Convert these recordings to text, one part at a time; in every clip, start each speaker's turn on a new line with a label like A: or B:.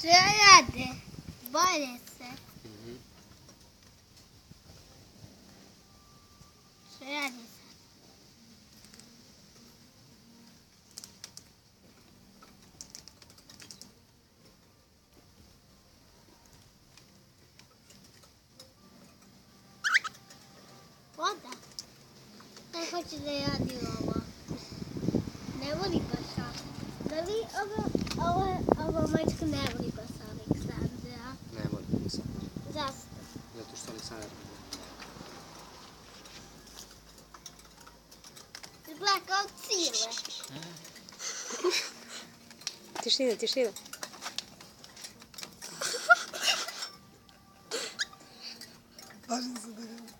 A: Šta rade? Bore se. Šta rade sad? Voda. Ne hoće da radi ovo. Ne voli baš ovo. Da li ova mačka ne voli baš Aleksandra?
B: Ne volim Aleksandra.
A: Zašto?
B: Zato što Aleksandra ne voli.
A: Izgleda kao cile.
C: Tišina, tišina.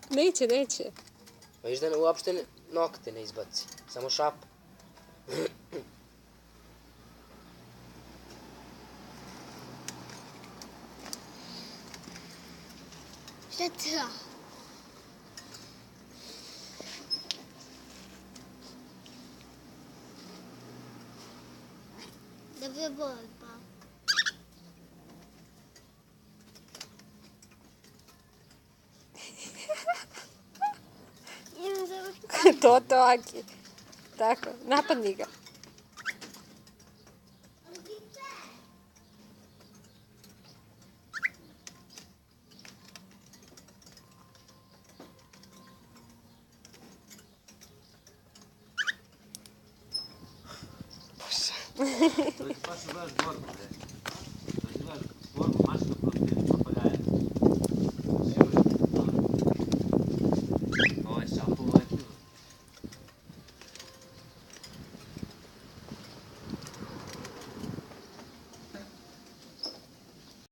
C: Neće, neće.
B: Pa viš da uopšte nokte ne izbaci. Samo šapu.
A: Šta tra? Dobra borba.
C: To, Aki. Tako, napadni ga.
B: To je baš baš borba.